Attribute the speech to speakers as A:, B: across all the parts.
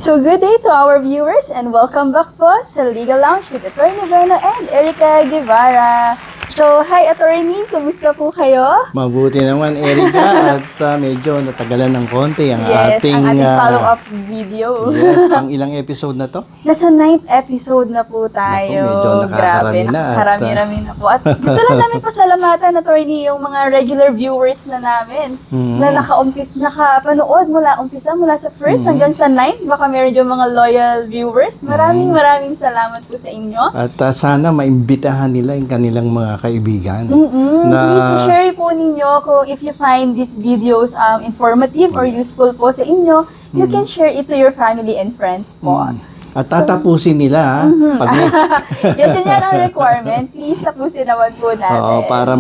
A: So good day to our viewers and welcome back po sa Legal Lounge with Attorney Verno and Erica Guevara. So, hi Attorney, kumusta po kayo?
B: Mabuti naman, Erica, at medyo natagalan ng konti ang
A: Yes,
B: ating
A: ang ating follow-up video.
B: Yes, ang ilang episode na to?
A: Nasa 9th episode na po tayo.
B: Naku, medyo nakakarami na at,
A: Nakarami-rami na po. At gusto lang namin pasalamatan, Attorney, yung mga regular viewers na namin na nakapanood mula sa first hanggang sa 9. Baka meron yung mga loyal viewers. Maraming salamat po sa inyo.
B: At sana maimbitahan nila yung kanilang mga kaibigan.
A: Please share po ninyo kung if you find these videos informative or useful po sa inyo, you can share it to your family and friends po.
B: At tatapusin nila, pag may,
A: Yes, yun yan ang requirement. Please tapusin naman po natin.
B: Oo, para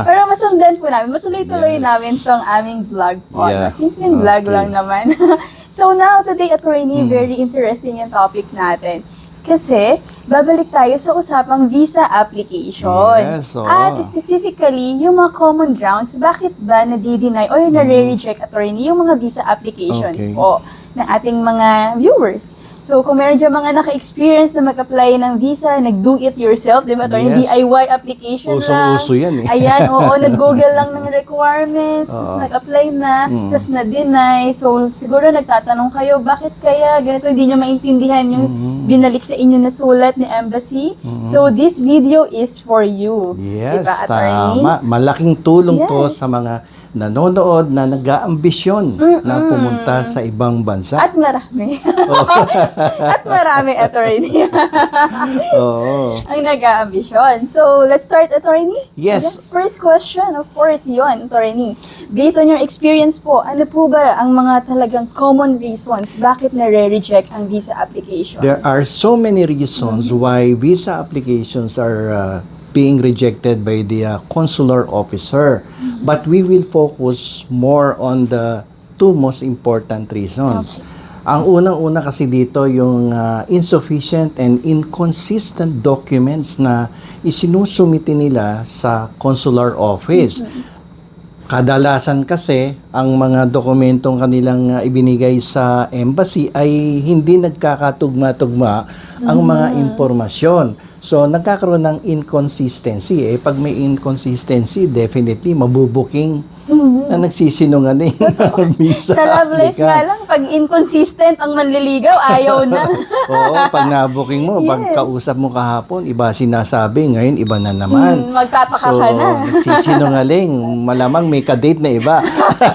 A: Para masundan po namin, matuloy-tuloy namin tong aming vlog po.
B: Yeah.
A: Simpleng vlog lang naman. So now, today, Attorney, very interesting yung topic natin. Kasi, babalik tayo sa usapang visa application.
B: Yes, oo.
A: At specifically, yung mga common grounds, bakit ba nadi-deny or nare-reject, Attorney, yung mga visa applications
B: Okay.
A: po ng ating mga viewers. So, kung meron dyan mga naka-experience na mag-apply ng visa, nag-do-it-yourself, di ba?
B: Yes.
A: DIY application lang.
B: Usong-uso yan eh.
A: Ayan, oo, nag-google lang ng requirements, tapos nag-apply na, tapos na-deny. So, siguro nagtatanong kayo, bakit kaya ganito hindi nyo maintindihan yung binalik sa inyo na sulat ni Embassy? So, this video is for you.
B: Yes,
A: Diba, Attorney?
B: tama. Malaking tulong to
A: Yes.
B: sa mga nanonood na nag-aambisyon na pumunta sa ibang bansa.
A: At marami. At marami, Attorney.
B: Oo.
A: Ang nag-aambisyon. So, let's start, Attorney?
B: Yes.
A: Again, first question, of course, yun, Attorney. Based on your experience po, ano po ba ang mga talagang common reasons bakit nare-reject ang visa application?
B: There are so many reasons why visa applications are being rejected by the consular officer. But we will focus more on the two most important reasons.
A: Okay.
B: Ang unang-una kasi dito yung insufficient and inconsistent documents na isinusumite nila sa consular office. Kadalasan kasi ang mga dokumentong kanilang ibinigay sa embassy ay hindi nagkakatugma-tugma ang mga impormasyon. So, nagkakaroon ng inconsistency. Pag may inconsistency, definitely mabubuking na nagsisinungaling ng visa
A: Sa love life
B: applicant.
A: nga lang, pag inconsistent ang manliligaw, ayaw na.
B: Oo, pag nabuking mo, pag
A: Yes.
B: kausap mo kahapon, iba sinasabi, ngayon iba na naman.
A: Magtataka
B: So,
A: ka na.
B: nagsisinungaling, malamang may kadate na iba.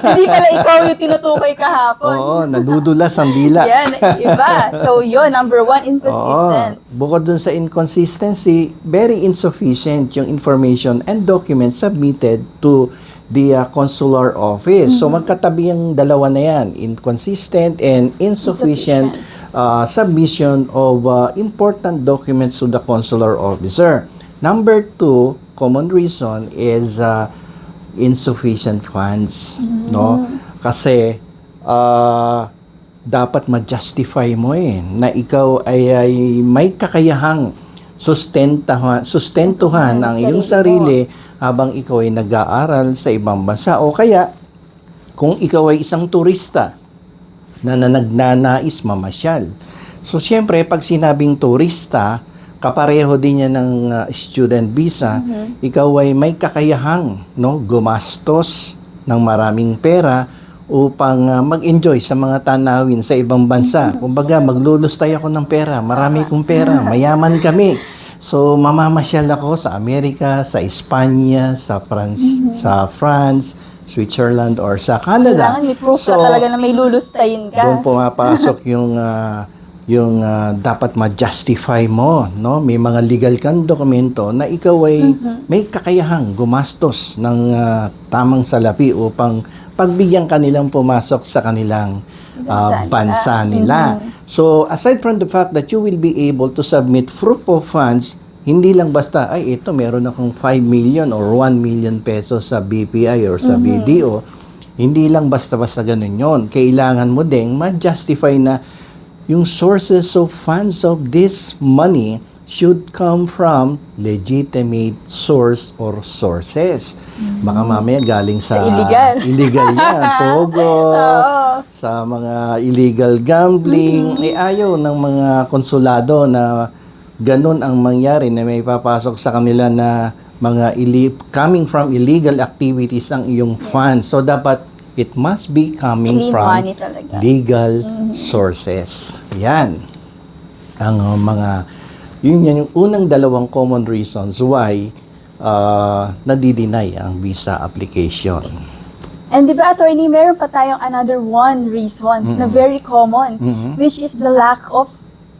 A: Hindi pala ikaw yung tinutukoy kahapon.
B: Oo, nadudulas ang dila.
A: Yan, iba. So, yun, number one, inconsistent.
B: Oo. Bukod dun sa inconsistency, very insufficient yung information and documents submitted to the consular office. So, magkatabi yung dalawa na yan, inconsistent and insufficient submission of important documents to the consular officer. Number two, common reason is insufficient funds, no? Kasi dapat ma-justify mo na ikaw ay may kakayahang sustentuhan ang iyong sarili habang ikaw ay nag-aaral sa ibang bansa. O kaya, kung ikaw ay isang turista na nagnanais mamasyal. So, siyempre, pag sinabing turista, kapareho din yan ng student visa, ikaw ay may kakayahang gumastos ng maraming pera upang mag-enjoy sa mga tanawin sa ibang bansa. Kumbaga, maglulustay ako ng pera, marami kong pera, mayaman kami. So, mamamasyal ako sa Amerika, sa Espanya, sa France, Switzerland, or sa Canada.
A: Kailangan may proof ka talaga na may lulustayin ka.
B: Doon pumapasok yung dapat ma-justify mo, no? May mga legal kang dokumento na ikaw ay may kakayahang gumastos ng tamang salapi upang pagbigyan kanilang pumasok sa kanilang bansa nila. So, aside from the fact that you will be able to submit proof of funds, hindi lang basta, ay ito, meron akong 5 million or 1 million pesos sa BPI or sa BDO. Hindi lang basta-basta ganun yon. Kailangan mo ding ma-justify na yung sources of funds of this money should come from legitimate source or sources. Baka mamaya galing sa
A: Sa illegal.
B: yan, pogo,
A: Oo.
B: sa mga illegal gambling. Ayaw ng mga konsulado na ganun ang mangyari, na may papasok sa kanila na mga coming from illegal activities ang iyong funds. So dapat it must be coming
A: Clean
B: from
A: money talaga.
B: legal sources. Yan. Ang yun yan yung unang dalawang common reasons why nadi-deny ang visa application.
A: And di ba, attorney, meron pa tayong another one reason na very common, which is the lack of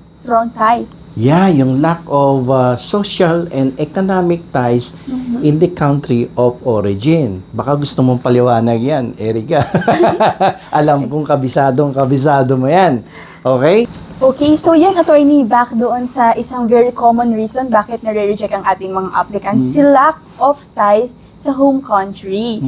A: strong ties.
B: Yeah, yung lack of social and economic ties in the country of origin. Baka gusto mong paliwanag yan, Erica. Alam kong kabisado mo yan. Okay?
A: Okay, so yan, attorney, back doon sa isang very common reason bakit nare-reject ang ating mga applicants, si lack of ties sa home country.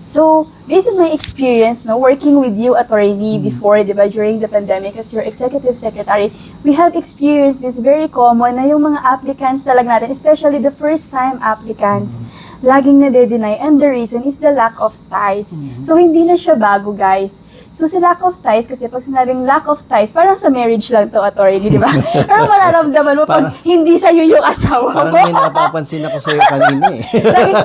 A: So, based on my experience, no, working with you, attorney, before, di ba, during the pandemic as your executive secretary, we have experienced this very common na yung mga applicants talaga natin, especially the first-time applicants, laging nade-deny, and the reason is the lack of ties. So, hindi na siya bago, guys. So, sa lack of ties, kasi pag sinabing lack of ties, parang sa marriage lang to, attorney, di ba? Pero mararamdaman mo pag hindi sa'yo yung asawa
B: Parang
A: mo.
B: may napapansin ako sa'yo kanina eh.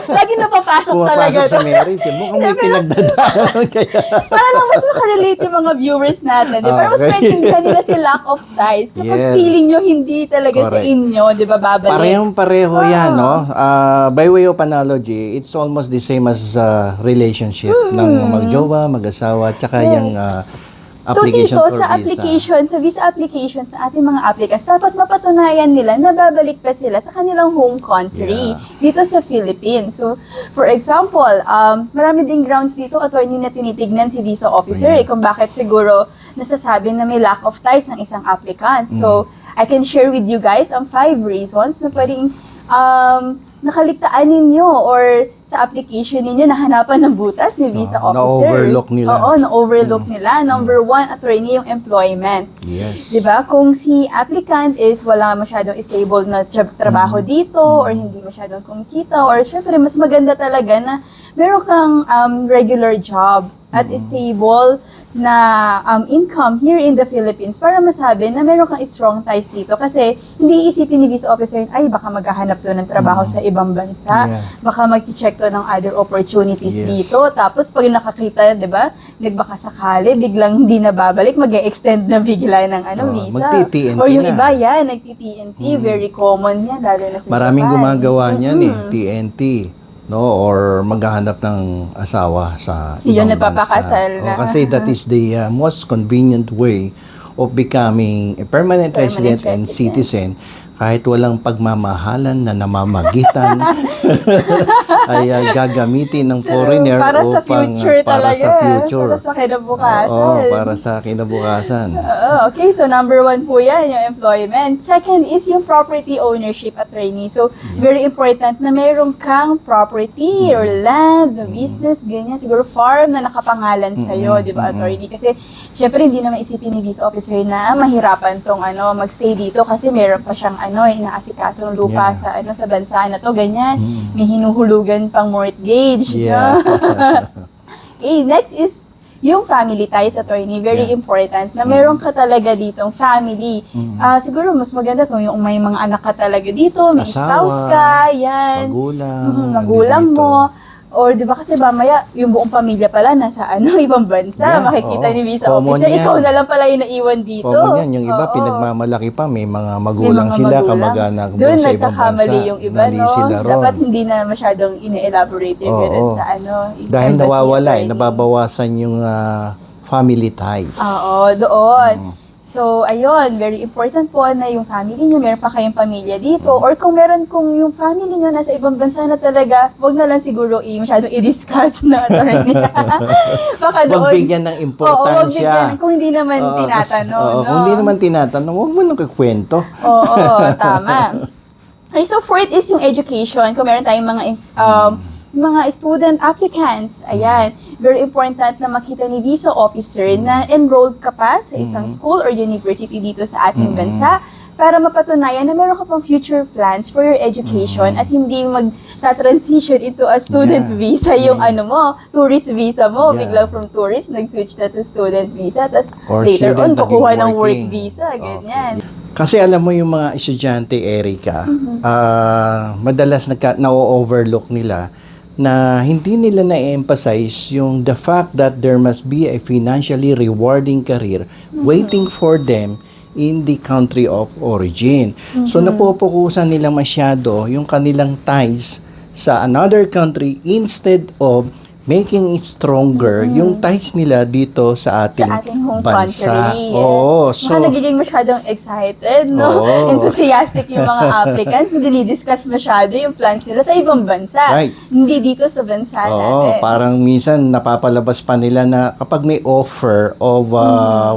A: lagi napapasok talaga.
B: Pumapasok sa marriage. Mukhang may pinagdadaanan kaya.
A: Para lang mas makarelate yung mga viewers natin. Di ba? Pero mas
B: Okay.
A: maintindihan nila si lack of ties. Kapag
B: Yes.
A: feeling nyo hindi talaga sa
B: Correct.
A: inyo, di ba, babalik?
B: Parehong-pareho yan, no? By way of analogy, it's almost the same as relationship ng magjowa, mag-asawa, tsaka yung
A: So
B: application
A: dito,
B: for
A: sa
B: visa.
A: application, sa visa applications na ating mga applicants, dapat mapatunayan nila na babalik pa sila sa kanilang home country, dito sa Philippines. So, for example, marami ding grounds dito, attorney, na tinitignan si visa officer, kung bakit siguro nasasabi na may lack of ties ng isang applicant. So, I can share with you guys ang 5 reasons na pwedeng nakaligtaan ninyo or sa application ninyo nahanapan ng butas ni visa officer.
B: Na-overlook nila.
A: Oo, na-overlook nila. Number 1, attorney, yung employment.
B: Yes.
A: Diba? Kung si applicant is wala masyadong stable na trabaho dito or hindi masyadong kumikita or syempre mas maganda talaga na meron kang regular job at stable na income here in the Philippines para masabi na meron kang strong ties dito. Kasi hindi isipin ni visa officer, ay baka maghahanap to ng trabaho sa ibang bansa.
B: Yeah.
A: Baka mag-check to ng other opportunities
B: Yes.
A: dito. Tapos pag nakakita, di ba, nagbaka sakali, biglang hindi na babalik, mag-extend na bigla ng visa.
B: Magti-TNT
A: Or yung
B: na.
A: iba, yan, nagti-TNT. Very common yan, lalo na sa
B: Maraming
A: Japan.
B: gumagawa niyan TNT, no, or maghahanap ng asawa sa
A: Yun,
B: ibang
A: nagpapakasal
B: bansa.
A: na.
B: Kasi that is the most convenient way of becoming a permanent resident and citizen kahit walang pagmamahalan na namamagitan ay gagamitin ng foreigner
A: para sa
B: upang,
A: future
B: para
A: talaga.
B: sa future.
A: Para sa kinabukasan.
B: Oo, para sa kinabukasan.
A: Okay, so number 1 po yan, yung employment. Second is yung property ownership, attorney. So, very important na mayroon kang property or land, business, ganyan. Siguro farm na nakapangalan sa'yo, di ba, attorney? Kasi, syempre, hindi naman isipin ni visa officer na mahirapan tong magstay dito kasi meron pa siyang inaasikasong lupa sa sa bansa na to, ganyan. May hinuhulugan pang mortgage.
B: Yeah.
A: Okay, next is yung family ties, attorney. Very important na meron ka talaga ditong family. Siguro mas maganda kung yung may mga anak ka talaga dito, may
B: Asawa,
A: spouse ka, yan.
B: Magulang.
A: Magulang
B: nandito.
A: mo. Or di ba kasi mamaya yung buong pamilya pala nasa ibang bansa,
B: Yeah,
A: makikita
B: oo.
A: ni visa
B: Common
A: officer,
B: yan.
A: ikaw na lang pala yung naiwan dito.
B: Common yan. Yung iba,
A: Oo.
B: pinagmamalaki pa. May mga
A: May
B: magulang
A: mga
B: sila,
A: magulang.
B: kamag-anak doon
A: Doon
B: sa ibang
A: nagkakamali
B: bansa.
A: yung iba,
B: Mali
A: no?
B: sila ron.
A: Dapat hindi na masyadong ine-elaborate yung
B: Oo.
A: ganun sa
B: Dahil
A: embassy
B: nawawala,
A: attorney.
B: nababawasan yung family ties.
A: Oo, doon. So, ayun, very important po na yung family nyo, meron pa kayong pamilya dito, or kung meron kung yung family nyo nasa ibang bansa na talaga, wag na lang siguro masyadong i-discuss na attorney. Baka doon.
B: Huwag bigyan ng importansya.
A: Oo, wag kung hindi naman
B: Oo,
A: tinatanong.
B: oo,
A: no?
B: Kung hindi naman tinatanong, huwag mo nang kikwento.
A: Oo, tama. Okay, so fourth is yung education. Kung meron tayong mga student applicants, ayan, very important na makita ni visa officer na enrolled ka pa sa isang school or university dito sa ating bansa. para mapatunayan na meron ka pang future plans for your education at hindi mag-transition into a student
B: Yeah.
A: visa yung tourist visa mo.
B: Yeah.
A: Biglang from tourist, nag-switch na to student visa. Tapos
B: Or
A: later on,
B: student
A: kukuha
B: naging
A: ng work
B: working.
A: visa. Ganyan.
B: Kasi alam mo yung mga estudyante, Erica, madalas na-overlook nila na hindi nila na-emphasize yung the fact that there must be a financially rewarding career waiting for them in the country of origin. So napopokusan nila masyado yung kanilang ties sa another country instead of making it stronger yung ties nila dito sa ating
A: home
B: bansa.
A: country. Yes.
B: Oo,
A: Baka nagiging masyadong excited, no?
B: Oo.
A: Enthusiastic yung mga applicants na dinidiscuss masyado yung plans nila sa ibang bansa.
B: Right.
A: Hindi dito sa bansa
B: Oo,
A: natin.
B: parang minsan napapalabas pa nila na kapag may offer of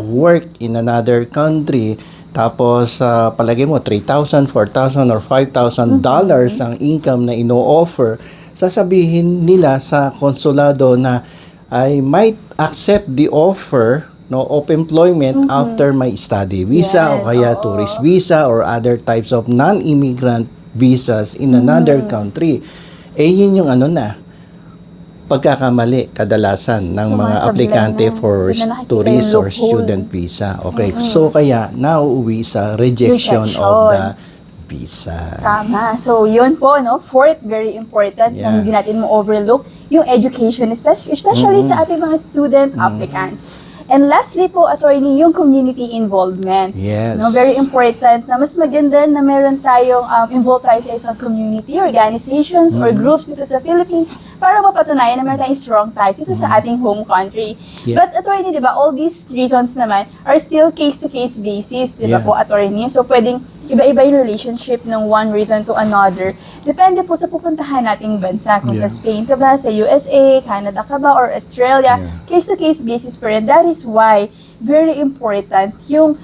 B: work in another country, tapos palagay mo $3,000, $4,000 or $5,000 dollars ang income na ino-offer, sasabihin nila sa konsulado na I might accept the offer of employment after my study visa
A: Yes,
B: o kaya
A: oo.
B: tourist visa or other types of non-immigrant visas in another country. Yun yung pagkakamali kadalasan ng
A: So,
B: mga
A: mga
B: aplikante
A: sablay na,
B: for
A: hindi na nakikita
B: tourist
A: yung
B: or
A: loophole.
B: student visa. Okay, so kaya nauuwi sa rejection of the visa.
A: Tama. So, yun po, no? Fourth, very important
B: Yeah.
A: na hindi natin mo overlook yung education, especially sa ating mga student applicants. And lastly po, attorney, yung community involvement.
B: Yes.
A: No, very important na mas maganda na meron tayong involved tayo sa isang community, organizations, or groups dito sa Philippines para mapatunayan na meron tayong strong ties dito sa ating home country.
B: Yeah.
A: But attorney, di ba, all these reasons naman are still case-to-case basis, di ba
B: Yeah.
A: po, attorney? So, pwedeng iba-iba yung relationship ng one reason to another. Depende po sa pupuntahan nating bansa. Kung sa
B: Yeah.
A: Spain ka ba, sa USA, Canada ka ba, or Australia,
B: Yeah.
A: case-to-case basis pa rin. That is why very important yung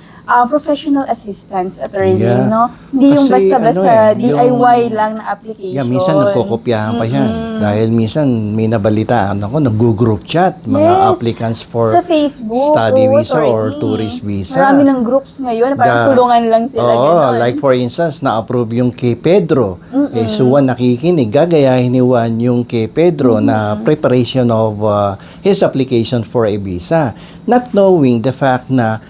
A: professional assistance attorney,
B: Yeah.
A: no? Hindi yung
B: Kasi
A: basta-basta
B: yung
A: DIY lang na application.
B: Yeah, minsan nagkokopyahan pa yan. Dahil minsan may nabalitaan ako, nag-group chat, mga
A: Yes.
B: applicants for
A: sa Facebook,
B: study visa or
A: attorney.
B: tourist visa.
A: Marami ng groups ngayon, na parang
B: The-
A: tulungan lang sila. ganon.
B: Like for instance, na-approve yung kay Pedro. Si Juan nakikinig, gagayahin ni Juan yung kay Pedro na preparation of his application for a visa. Not knowing the fact na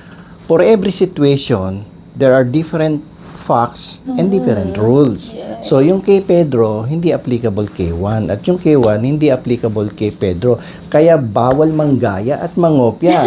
B: for every situation, there are different facts and different rules.
A: Yes.
B: So, yung kay Pedro, hindi applicable kay Juan. At yung kay Juan, hindi applicable kay Pedro. Kaya bawal manggaya at mangopya.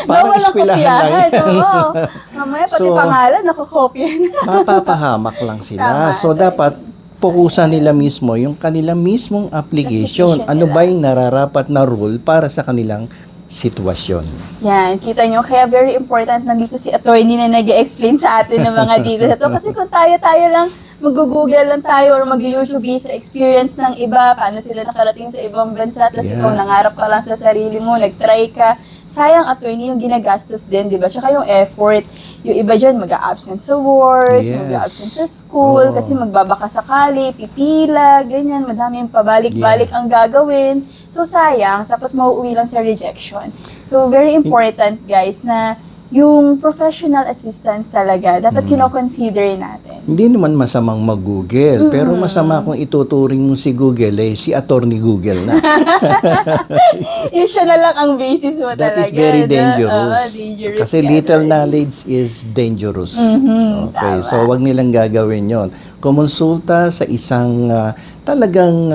B: Parang
A: Bawal ang
B: eskwelahan lang
A: kopyahan,
B: yan.
A: oo. Mamaya pati
B: So,
A: pangalan, nakakopya na.
B: Mapapahamak lang sila.
A: Tama,
B: So, dapat pukusan nila mismo yung kanila mismong application.
A: Application
B: Ano
A: nila.
B: ba yung nararapat na rule para sa kanilang sitwasyon.
A: Yan, kita nyo. Kaya very important nandito si attorney na nag-explain sa atin ng mga dito. Kasi kung tayo-tayo lang, mag-google lang tayo or mag-YouTube sa experience ng iba, paano sila nakarating sa ibang bansa, tapos
B: Yeah.
A: ikaw nangarap ka lang sa sarili mo, nag-try ka. Sayang attorney yung ginagastos din, di ba? Tsaka yung effort. Yung iba dyan, mag-a-absent sa work,
B: Yes.
A: mag-a-absent sa school,
B: Oo.
A: kasi magbabaka sakali, pipila, ganyan, madami yung pabalik-balik ang gagawin. So, sayang, tapos mauuwi lang sa rejection. So, very important, guys, na yung professional assistance talaga, dapat kino-consider natin.
B: Hindi naman masamang mag-Google, pero masama kung ituturing mo si Google, si attorney Google na.
A: Yung siya na lang ang basis mo
B: That
A: talaga.
B: is very
A: no?
B: dangerous.
A: Oo, dangerous
B: Kasi
A: yan,
B: little
A: attorney.
B: knowledge is dangerous. Okay,
A: tama.
B: so wag nilang gagawin yon. Kumonsulta sa isang talagang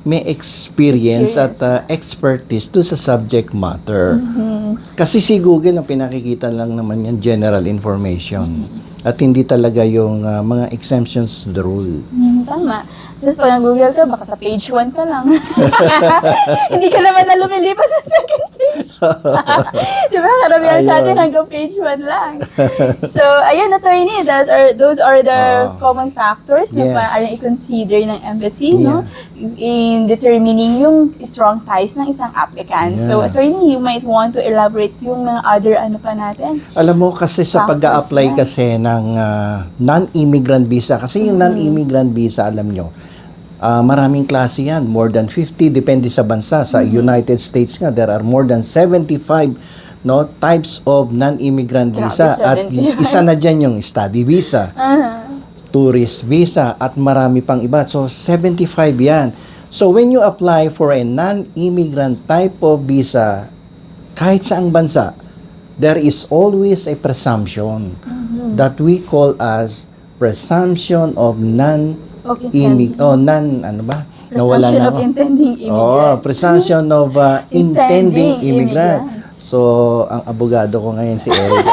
B: may experience at expertise do sa subject matter. Kasi si Google ang pinakikita lang naman yan general information at hindi talaga yung mga exemptions to the rule.
A: Tama. Tapos pag nag-google ka, baka sa page 1 ka lang. Hindi ka naman na lumilipat sa second page. Di ba? Karamihan sa atin
B: Ayun.
A: hanggang page 1 lang. So, ayun, attorney, those are the common factors na
B: Yes.
A: parang i-consider ng embassy, no? In determining yung strong ties ng isang applicant. So,
B: Yeah.
A: attorney, you might want to elaborate yung mga other ano pa natin.
B: Alam mo kasi sa
A: Factors
B: pag-a-apply
A: yan.
B: kasi ng non-immigrant visa, kasi yung non-immigrant visa, alam nyo, maraming klase yan, more than 50, depende sa bansa. Sa United States nga, there are more than 75 no, types of non-immigrant
A: Grabe,
B: visa. At
A: 71.
B: isa na dyan yung study visa, tourist visa, at marami pang iba. So, 75 yan. So, when you apply for a non-immigrant type of visa, kahit saang bansa, there is always a presumption that we call as presumption of non-immigrant, nawala
A: Presumption
B: na
A: of
B: ako.
A: intending immigrant.
B: Presumption of intending immigrant. So, ang abogado ko ngayon si Eric.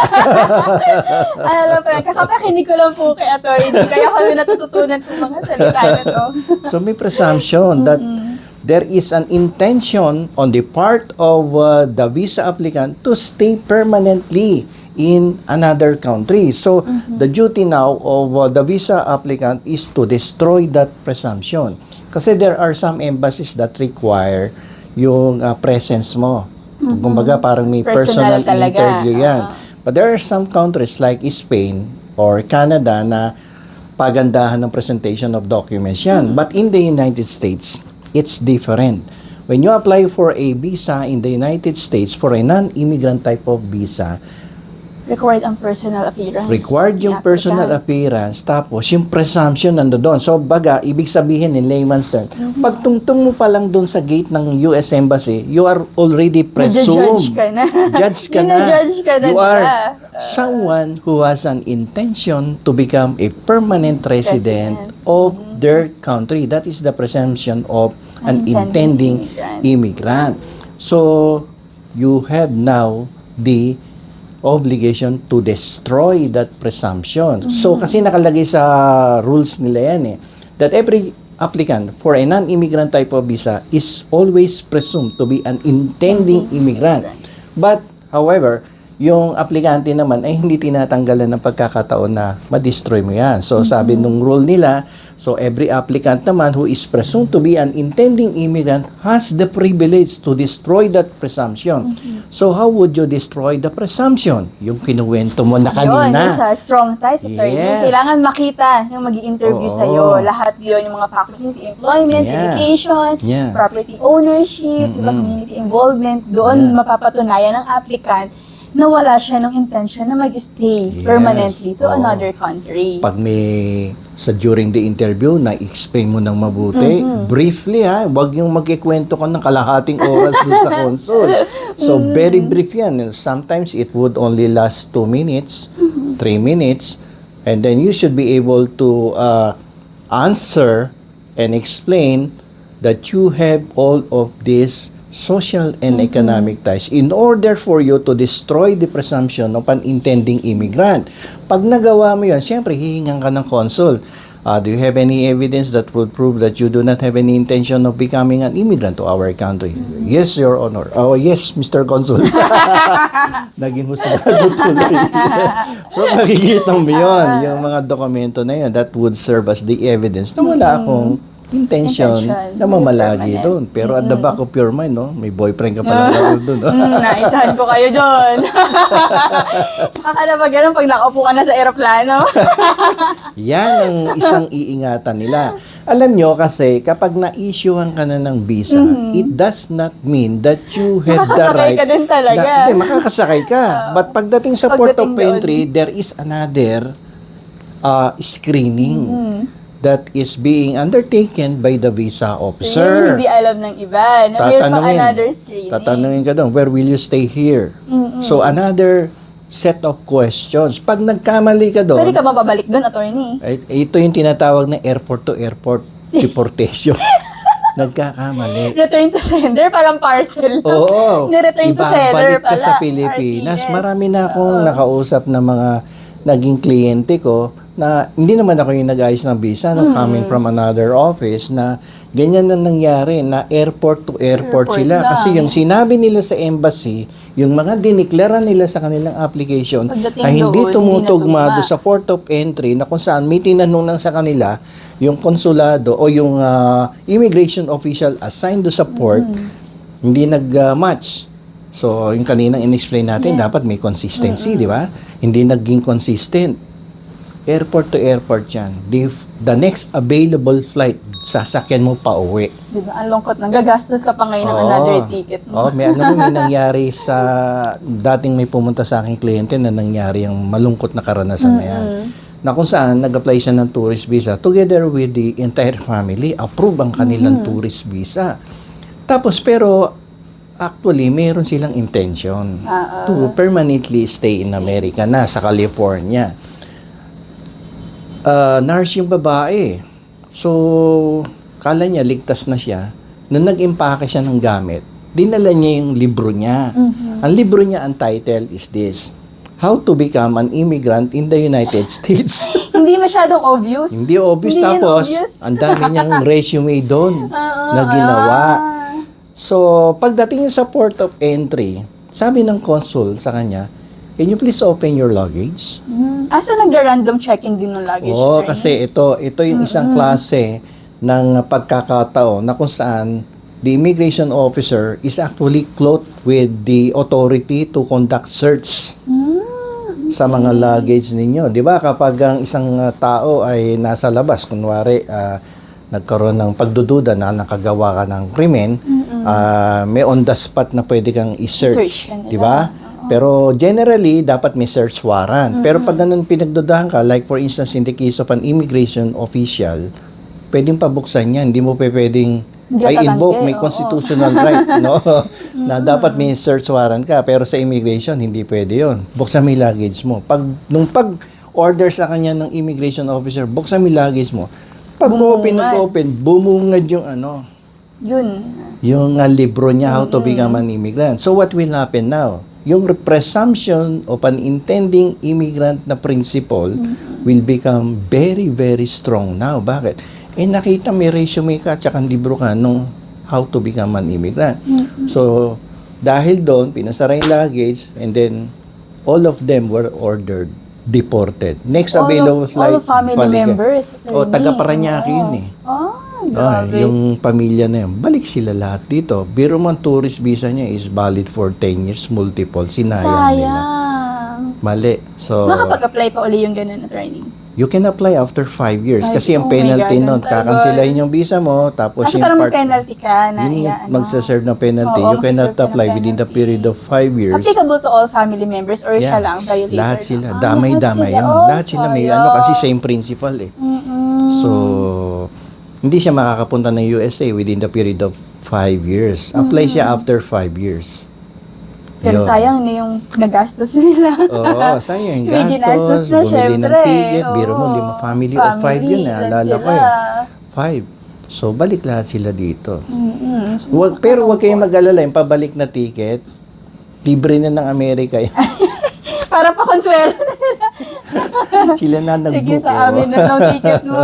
A: Alam pa, kakapakinig ko lang po kay attorney, kaya kami natututunan ng mga salita na to.
B: So, may presumption that there is an intention on the part of the visa applicant to stay permanently in another country. So, the duty now of the visa applicant is to destroy that presumption. Kasi there are some embassies that require yung presence mo. Kumbaga, parang may personal
A: talaga.
B: interview yan. But there are some countries like Spain or Canada na pagandahan ng presentation of documents yan. But in the United States, it's different. When you apply for a visa in the United States for a non-immigrant type of visa,
A: Required ang personal appearance.
B: required yung
A: ni
B: personal
A: applicant.
B: appearance, tapos yung presumption nandoon. So, baga, ibig sabihin in layman's term, pag tungtong mo pa lang doon sa gate ng US Embassy, you are already presumed.
A: Judge ka na.
B: Judge ka na.
A: Judge ka na
B: You
A: nila.
B: are someone who has an intention to become a permanent resident of their country. That is the presumption of an intending immigrant. So, you have now the obligation to destroy that presumption. So, kasi nakalagay sa rules nila yan that every applicant for a non-immigrant type of visa is always presumed to be an intending immigrant. But, however, yung aplikante naman ay hindi tinatanggalan ng pagkakataon na ma-destroy mo yan. So, sabi nung rule nila, so every applicant naman who is presumed to be an intending immigrant has the privilege to destroy that presumption. So, how would you destroy the presumption? Yung kinuwento mo na
A: Yun,
B: kanina.
A: sa strong ties, attorney.
B: Yes.
A: Kailangan makita yung mag-i-interview
B: Oo.
A: sa'yo. Lahat yun, yung mga faculties, employment,
B: Yeah.
A: education,
B: Yeah.
A: property ownership, diba, community involvement. Doon mapapatunayan ng applicant na wala siya ng intention na mag-stay
B: Yes.
A: permanently to
B: Oo.
A: another country.
B: Pag may during the interview na explain mo ng mabuti, briefly wag yung magkikwento ka ng kalahating oras dun sa console. So very brief yan. Sometimes it would only last 2 minutes, 3 minutes, and then you should be able to answer and explain that you have all of these social and economic ties in order for you to destroy the presumption of an intending immigrant. Pag nagawa mo yan, siyempre, hihingan ka ng consul. Do you have any evidence that would prove that you do not have any intention of becoming an immigrant to our country? Yes, Your Honor. Oh, yes, Mr. Consul. Naging husgado tuloy. So, makikita mo yun, yung mga dokumento na yun, that would serve as the evidence na wala akong intention na mamalagi
A: Permanent.
B: doon. Pero at the back of your mind, no, may boyfriend ka pala doon. No?
A: Naisahan ko kayo doon. Saka na ba ganun pag nakaupo ka na sa aeroplano?
B: Yan ang isang iingatan nila. Alam nyo kasi kapag na-issuehan ka na ng visa, it does not mean that you have the
A: Makakasakay
B: right
A: ka din talaga.
B: Hindi, makakasakay ka. But pagdating sa port of
A: Pagdating
B: entry, there is another screening that is being undertaken by the visa
A: Yun
B: officer.
A: hindi alam ng iba. Na mayroon pang another screening.
B: Tatanungin ka doon, where will you stay here? So, another set of questions. Pag nagkamali ka doon,
A: Pwede ka ba babalik doon, attorney?
B: ito yung tinatawag na airport to airport deportation. Nagkakamali.
A: Return to sender, parang parcel.
B: Oo.
A: Ni-return to sender
B: Ibabalik ka
A: pala.
B: sa Pilipinas.
A: RTS.
B: Marami na akong nakausap na mga naging kliyente ko na hindi naman ako yung nag-ayos ng visa no, coming from another office na ganyan na nangyari na airport to airport sila.
A: lang.
B: Kasi yung sinabi nila sa embassy, yung mga diniklara nila sa kanilang application
A: Pagdating
B: ay hindi
A: doon,
B: tumutugma
A: hindi natugma.
B: doon sa port of entry na kung saan may tinanong lang sa kanila yung konsulado o yung immigration official assigned doon sa port, hindi nag-match. So, yung kaninang in-explain natin, dapat may consistency, di ba? Hindi naging consistent. airport to airport yan. The next available flight, sasakyan mo pa uwi.
A: Diba? Ang lungkot nang gagastos ka pa ngayon ng another ticket mo.
B: May nangyari sa dating may pumunta sa aking kliyente na nangyari ang malungkot na karanasan na yan. Na kung saan nag-apply siya ng tourist visa together with the entire family, approve ang kanilang tourist visa. Tapos pero actually meron silang intention to permanently stay in America na sa California. Nurse yung babae. So, kala niya ligtas na siya. Nung nag-impake siya ng gamit, dinala niya yung libro niya. Ang libro niya, ang title is this: How to Become an Immigrant in the United States.
A: Hindi masyadong obvious.
B: Hindi obvious.
A: Hindi yan
B: Tapos,
A: obvious.
B: ang dami niyang resume doon na ginawa. So, pagdating niya sa port of entry, sabi ng consul sa kanya, can you please open your luggage?
A: So nag-random check-in din ng luggage?
B: Oo, kasi ito yung isang klase ng pagkakataon na kung saan the immigration officer is actually clothed with the authority to conduct search sa mga luggage ninyo. Di ba kapag ang isang tao ay nasa labas, kunwari nagkaroon ng pagdududa na nakagawa ka ng krimen, may on the spot na pwede kang i-search. Di ba? Pero generally, dapat may search warrant. Pero pag ganun pinagdudahan ka, like for instance, in the case of an immigration official, pwedeng pabuksan yan. Hindi mo pwedeng invoke, may constitutional right, no? Na dapat may search warrant ka. Pero sa immigration, hindi pwede yon. Buksan mo yung luggage mo. Nung pag-order sa kanya ng immigration officer, buksan mo yung luggage mo. Pag open, bumungad yung yung libro niya, How to Become an Immigrant. So what will happen now? Yung presumption of an intending immigrant na principle will become very, very strong now. Bakit? Nakita may resume ka at saka libro ka nung How to Become an Immigrant. So, dahil doon, pinasara yung luggage and then all of them were ordered deported. Next available flight,
A: all of family members.
B: Taga-Parañaque yun eh. Yung pamilya na yun, balik sila lahat dito. Biro mo ang tourist visa niya is valid for 10 years, multiple. Sinayang nila. Mali. So,
A: makapag-apply pa uli yung ganun, attorney?
B: You can apply after 5 years. Kasi yung penalty nun, kakansilahin yung visa mo, tapos yung
A: parang may penalty ka na
B: magsaserve ng penalty. You cannot apply within the period of 5 years.
A: Applicable to all family members or siya lang violator?
B: Lahat sila. Damay-damay yun. Lahat sila may kasi same principle eh. So, hindi siya makakapunta ng USA within the period of 5 years. Apply siya after 5 years.
A: Pero sayang na yung nagastos nila.
B: Oo, sayang yung
A: May ginastos
B: gastos.
A: na,
B: Bumili ng
A: syempre.
B: ticket. Biro mo, family of 5 yun. Naalala ko eh. 5. So, balik lahat sila dito. Pero huwag kayong mag-alala. Yung pabalik na ticket, libre na ng Amerika yan.
A: Para pa konsuelo.
B: Sila na nag-book.
A: Sige, sa amin na ng ticket mo.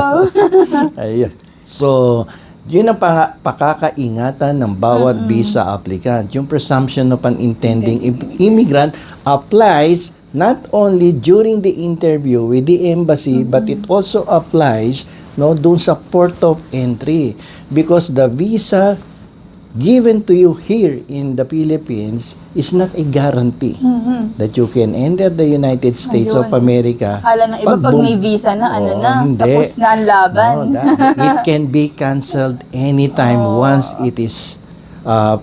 B: Ayun. So, yun ang pakakaingatan ng bawat visa applicant. Yung presumption of an intending immigrant applies not only during the interview with the embassy, but it also applies dun sa port of entry. Because the visa given to you here in the Philippines is not a guarantee that you can enter the United States of America.
A: Akala ng iba pag may visa na, tapos na ang laban.
B: It can be canceled anytime once it is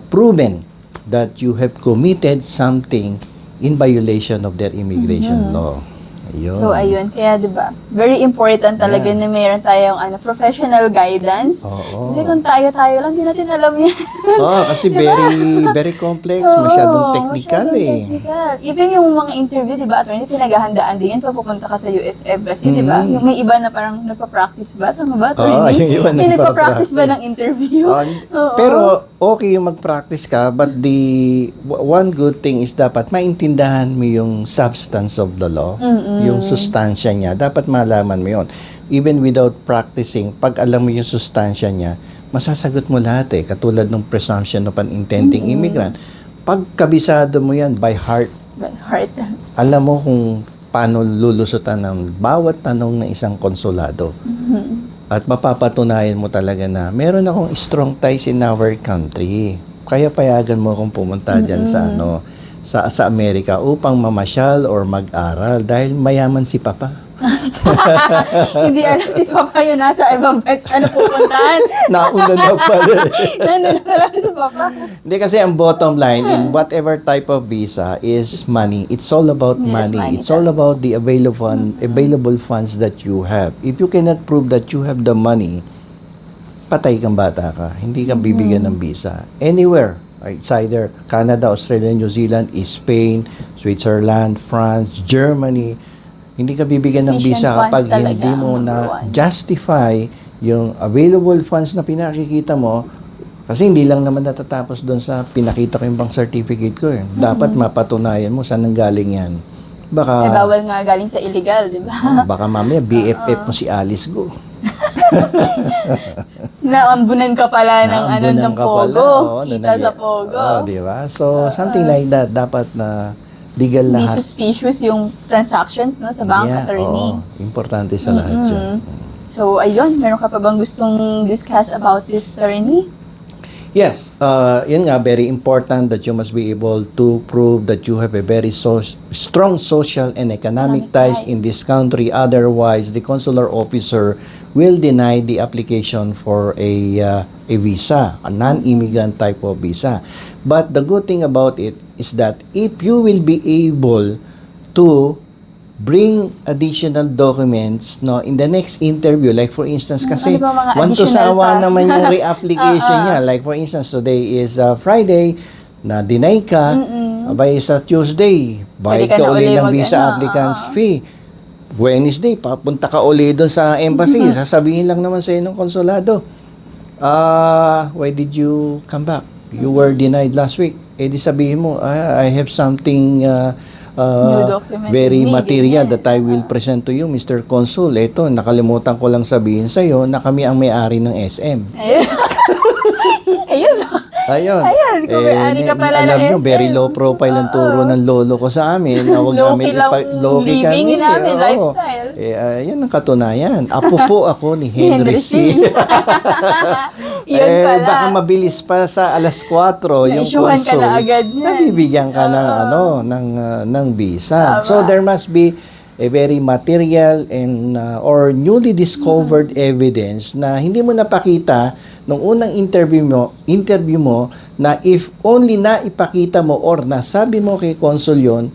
B: proven that you have committed something in violation of their immigration law. Ayun.
A: So, ayun. Kaya, di ba, very important talaga na mayroon tayong professional guidance. Kasi kung tayo-tayo lang, di natin alam yan.
B: Kasi very complex. Masyadong technical
A: technical. Even yung mga interview, di ba, attorney, pinaghahandaan din yan pag pupunta ka sa US Embassy, di ba? Yung may iba na parang nagpa-practice ba? Tama ba, attorney? May nagpa-practice ba ng interview?
B: Pero, okay yung mag-practice ka, but the one good thing is dapat maintindahan mo yung substance of the law. Yung sustansya niya, dapat malaman mo yun. Even without practicing, pag alam mo yung sustansya niya, masasagot mo lahat katulad ng presumption of an intending immigrant. Pag kabisado mo yan by heart, alam mo kung paano lulusutan ng bawat tanong ng isang konsulado. At mapapatunayan mo talaga na meron akong strong ties in our country. Kaya payagan mo akong pumunta dyan sa Amerika upang mamasyal or mag-aral dahil mayaman si Papa.
A: Hindi alam si Papa yun, nasa ibang bansa na pupuntahan.
B: Nauna na pala.
A: Nandun na lang si Papa.
B: Hindi kasi ang bottom line in whatever type of visa is money. It's all about
A: Yes,
B: money.
A: money
B: It's all about the available funds that you have. If you cannot prove that you have the money, patay kang bata ka. Hindi ka bibigyan ng visa. Anywhere. It's either Canada, Australia, New Zealand, Spain, Switzerland, France, Germany. Hindi ka bibigyan ng
A: Sufficient
B: visa kapag
A: funds talaga
B: hindi mo
A: ang
B: na
A: number one.
B: justify yung available funds na pinakikita mo. Kasi hindi lang naman natatapos doon sa pinakita ko yung bank certificate ko eh. Dapat mapatunayan mo saan nanggaling yan. Baka,
A: Bawal nga galing sa illegal, di ba?
B: baka mamaya BFF mo si Alice Go.
A: Naambunan ka pala ng
B: Naambunan
A: ng
B: ka
A: Pogo.
B: pala, oo,
A: Kita sa Pogo.
B: di ba? So, something like that. Dapat na legal
A: Hindi
B: lahat.
A: suspicious yung transactions no, sa bank
B: Yeah,
A: attorney.
B: oo. Importante sa lahat yun.
A: So, ayun, meron ka pa bang gustong discuss about this attorney?
B: Yes, yun nga, very important that you must be able to prove that you have a very strong social and economic ties in this country. Otherwise, the consular officer will deny the application for a visa, a non-immigrant type of visa. But the good thing about it is that if you will be able to bring additional documents no in the next interview, like for instance kasi
A: ano ba mga
B: want to
A: additional
B: sawa
A: pa?
B: naman yung reapplication niya, like for instance today is Friday na deny ka, abay sa Tuesday bayad
A: Pwede ka
B: ka
A: na
B: uli
A: uli
B: ng visa
A: mag-ano,
B: applicant's fee. Wednesday papunta ka uli doon sa embassy, sasabihin lang naman sa ng konsulado, why did you come back? You were denied last week. Eh di sabihin mo, I have something
A: New document
B: very
A: with me,
B: material
A: ganyan.
B: that I will present to you, Mr. Consul. Ito, nakalimutan ko lang sabihin sa'yo na kami ang may-ari ng SM.
A: Ayun. Ayun.
B: Ayun.
A: Ayun, kung may-ari ka pala
B: alam
A: ng
B: nyo,
A: SM.
B: very low profile ang turo ng lolo ko sa amin. Na huwag
A: Low-key
B: namin
A: lang
B: low-key
A: living
B: kami.
A: namin,
B: Oo.
A: lifestyle.
B: Yan ang katunayan. Apo po ako ni Henry C.
A: Yun pala.
B: Baka mabilis pa sa alas 4 yung
A: Na-issuehan ka
B: consul.
A: na agad niyan.
B: Nabibigyan ka ng ng visa. So there must be a very material and or newly discovered evidence na hindi mo napakita nung unang interview mo na if only na ipakita mo or nasabi mo kay consul yon,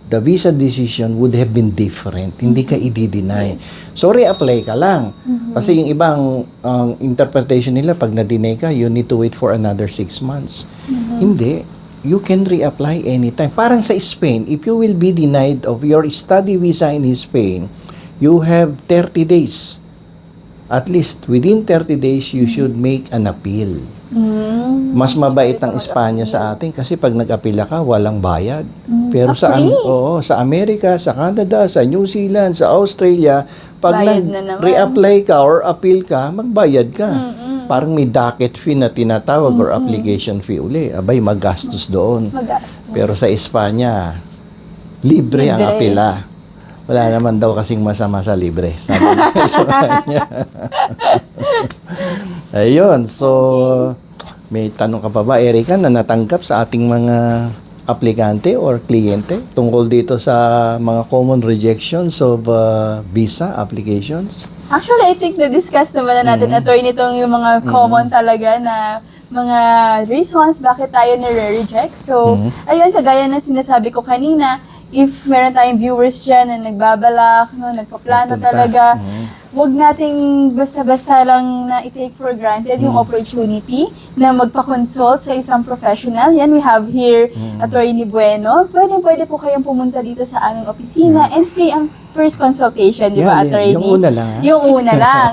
B: the visa decision would have been different. Hindi ka i-deny. So, reapply ka lang. Kasi yung ibang interpretation nila, pag na-deny ka, you need to wait for another 6 months. Hindi. You can reapply anytime. Parang sa Spain, if you will be denied of your study visa in Spain, you have 30 days. At least, within 30 days, you should make an appeal. Mas mabait ang Espanya sa atin kasi pag nag-apila ka, walang bayad. Pero sa sa Amerika, sa Canada, sa New Zealand, sa Australia, pag
A: Bayad na naman.
B: nag-reapply ka or appeal ka, magbayad ka. Parang may docket fee na tinatawag or application fee uli. Abay, magastos doon.
A: Magastos.
B: Pero sa Espanya, libre ang
A: Libre.
B: apila. Wala naman daw kasing masama sa libre. Sabi niya sa kanya. Ayun. So, may tanong ka pa ba, Erica, na natanggap sa ating mga aplikante or kliyente tungkol dito sa mga common rejections of visa applications?
A: Actually, I think na-discuss naman na natin, attorney, itong yung mga common talaga na mga reasons bakit tayo nire-reject. So, ayun, kagaya ng sinasabi ko kanina, if meron tayong viewers dyan na nagbabalak, no, nagpaplano
B: Nagpunta.
A: talaga, wag nating basta-basta lang na i-take for granted yung opportunity na magpa-consult sa isang professional. Yan, we have here Attorney Bueno. Pwede po kayong pumunta dito sa aming opisina and free ang first consultation, di ba,
B: Yan,
A: Attorney?
B: yung una lang, ha?
A: Yung una lang.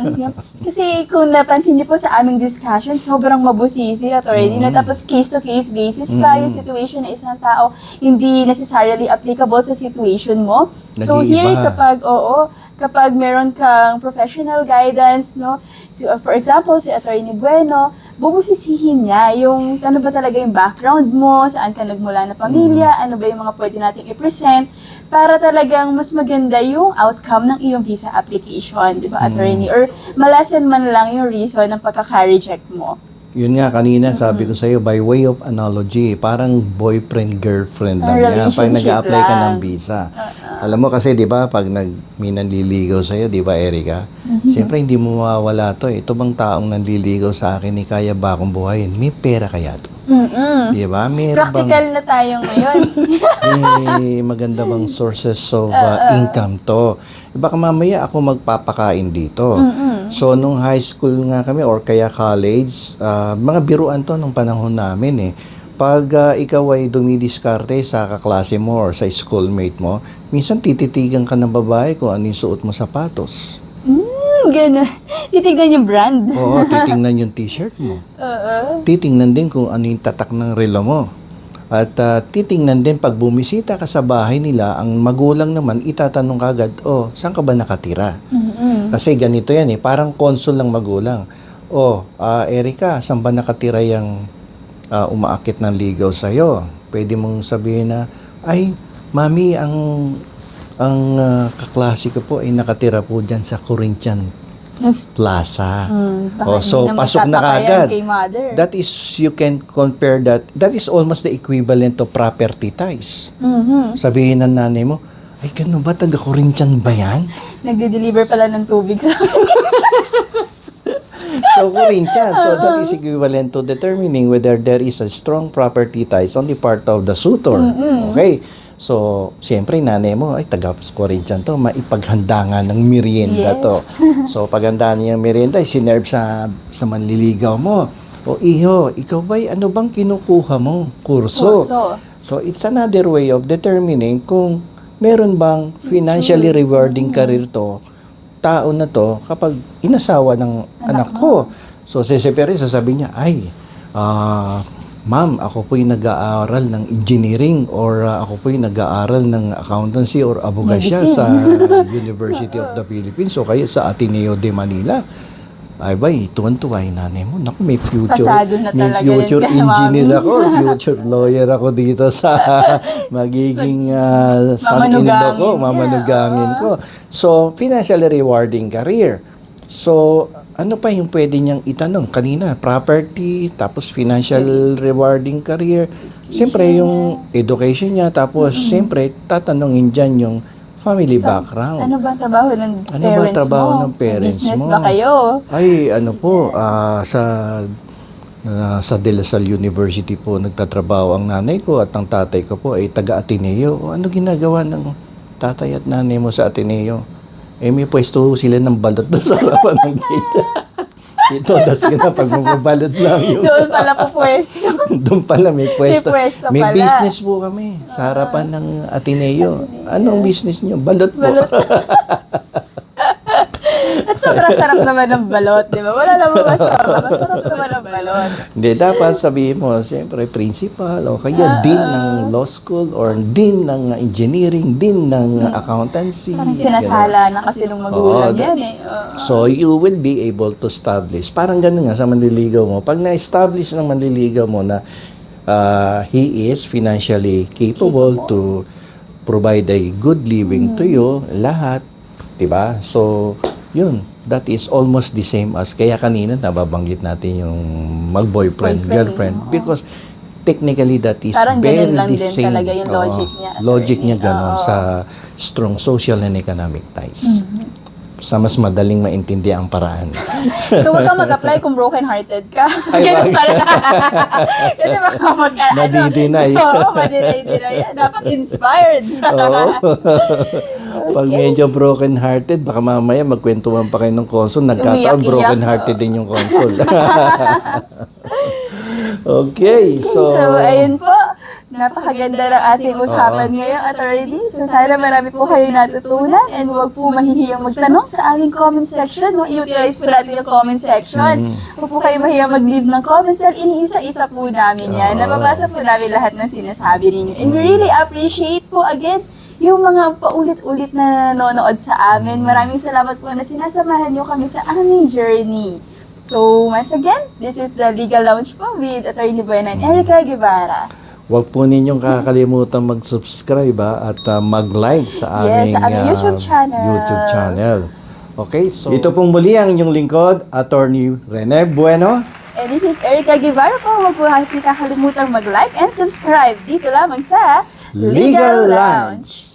A: Kasi kung napansin niyo po sa aming discussion, sobrang mabusisi, Attorney. No? Tapos case-to-case basis pa yung situation ng isang tao, hindi necessarily applicable sa situation mo. So here,
B: Nag-iiba.
A: kapag meron kang professional guidance, no? So, for example, si Attorney Bueno, bubusisihin niya yung ano ba talaga yung background mo, saan ka nagmula na pamilya, ano ba yung mga pwede nating i-present, para talagang mas maganda yung outcome ng iyong visa application, di ba, Attorney? Or malasan man lang yung reason ng pagkaka-reject mo.
B: Yun nga kanina, sabi ko sa'yo, by way of analogy, parang boyfriend-girlfriend lang yan. Pag
A: Relationship
B: nag-a-apply ka ng
A: lang.
B: visa. Alam mo kasi, di ba, pag may nanliligaw sa'yo, di ba, Erica? Siyempre, hindi mo mawawala to. Ito bang taong nanliligaw sa akin, kaya ba akong buhayin? May pera kaya to?
A: Mm-mm.
B: Di ba? Meron
A: Practical na tayo ngayon.
B: may maganda bang sources of income to? Baka mamaya ako magpapakain dito. So, nung high school nga kami or kaya college, mga biruan to nung panahon namin eh. Pag ikaw ay dumidiskarte sa kaklase mo or sa schoolmate mo, minsan tititigan ka ng babae kung ano yung suot mo sapatos.
A: Ganun. Titignan yung brand.
B: Oo, titingnan yung t-shirt mo.
A: Oo.
B: Titingnan din kung ano yung tatak ng relo mo. At titingnan din pag bumisita ka sa bahay nila, ang magulang naman itatanong kagad, oh, saan ka ba nakatira? Kasi ganito yan eh, parang konsul ng magulang. Oh, Erica, saan ba nakatira yung umaakit ng ligaw sa'yo? Pwede mong sabihin na, ay, mami, ang kaklase ko po ay nakatira po dyan sa Corinthian Plaza.
A: Baka
B: So,
A: hindi
B: pasok na
A: magtataka yan
B: kagad.
A: kay mother.
B: That is, you can compare that. That is almost the equivalent to property ties. Sabihin ng nanay mo, ay, ganun ba? Taga-Corinthian ba yan?
A: Nagde-deliver pala ng tubig sa
B: So, Corinthian. So, that is equivalent to determining whether there is a strong property ties on the part of the suitor. Okay? So, siyempre, nanay mo, ay, taga-Corinthian to, maipaghanda nga ng merienda to. So, paghandaan niya ng merienda, sinerve sa manliligaw mo. O, iho, ikaw ba'y ano bang kinukuha mo? Kurso. So, it's another way of determining kung meron bang financially rewarding career to, tao na to, kapag inasawa ng anak ko. So, si Perry, sasabihin niya, ay, ma'am, ako po'y nag-aaral ng engineering or ako po'y nag-aaral ng accountancy or abogasya sa University of the Philippines o kaya sa Ateneo de Manila. Ay ba, tuwan-tuwa yung nanay mo. Naku, may future,
A: Pasado na
B: may
A: talaga
B: future
A: yun kay
B: engineer
A: mami.
B: ako or future lawyer ako dito sa magiging son-in-law ko, mamanugangin ko. So, financially rewarding career. So, ano pa yung pwede niyang itanong? Kanina, property, tapos financial rewarding career. Siyempre, yung education niya, tapos siyempre, tatanungin dyan yung family background.
A: Ano ba ang trabaho ng parents mo?
B: Ano ba ang trabaho ng parents
A: Business
B: mo?
A: ba kayo?
B: Ay, ano po, sa De La Salle University po nagtatrabaho ang nanay ko at ang tatay ko po ay taga-Ateneo. O, ano ginagawa ng tatay at nanay mo sa Ateneo? Eh, may pwesto sila ng balot doon sa harapan ng gate. Ito, das ka na pag mababalot lang yun.
A: Doon pala po pwesto.
B: Doon pala may pwesto.
A: May pwesto
B: May
A: pala.
B: business po kami sa harapan ng Ateneo. Anong business niyo? Balot po.
A: Balot. At sobrang sarap naman ng balot, di ba? Wala namang masarap. Masarap naman ng balot.
B: Hindi, dapat sabihin mo, siyempre, principal, o kaya dean ng law school, or dean ng engineering, dean ng accountancy.
A: Parang sinasala na kasi nung magulang yan eh.
B: So, you will be able to establish. Parang ganun nga sa manliligaw mo. Pag na-establish ng manliligaw mo na he is financially capable to provide a good living to you, lahat, diba? So, yun, that is almost the same as, kaya kanina nababanggit natin yung mag-boyfriend, girlfriend, because technically that is
A: Parang
B: very
A: ganun lang
B: the
A: din
B: same.
A: talaga yung logic niya.
B: Logic niya ganun sa strong social and economic ties. Sa mas madaling maintindihan ang paraan.
A: So, huwag kang mag-apply kung broken-hearted ka.
B: Ay,
A: Ganun
B: bakit?
A: pala. Kasi baka
B: Nadidinay.
A: Oo, madidinay. Dapat inspired.
B: Oo. Pag medyo broken-hearted, baka mamaya magkwentuhan pa kayo ng consul. Nagkataon,
A: Umiyak-iyak.
B: broken-hearted din yung consul. Okay, so
A: ayun po. Napakaganda ng ating usapan ngayon, attorney. So, sana marami po kayo natutunan and huwag po mahihiyang magtanong sa aming comment section. I-utilize po natin yung comment section. Huwag po kayo mahihiyang mag-leave ng comments dahil iniisa-isa po namin yan. Nababasa po namin lahat ng sinasabi ninyo. And we really appreciate po again yung mga paulit-ulit na nanonood sa amin. Maraming salamat po na sinasamahan nyo kami sa aming journey. So, once again, this is the Legal Lounge po with Attorney Buena and Erica Guevara.
B: huwag po ninyong kakalimutan mag-subscribe at mag-like sa aming,
A: sa aming YouTube channel.
B: YouTube channel. Okay, so ito pong muli ang inyong lingkod, Attorney Rene Bueno.
A: And this is Erica Guevara po. Huwag po kalimutang mag-like and subscribe dito lamang sa
B: Legal Lounge.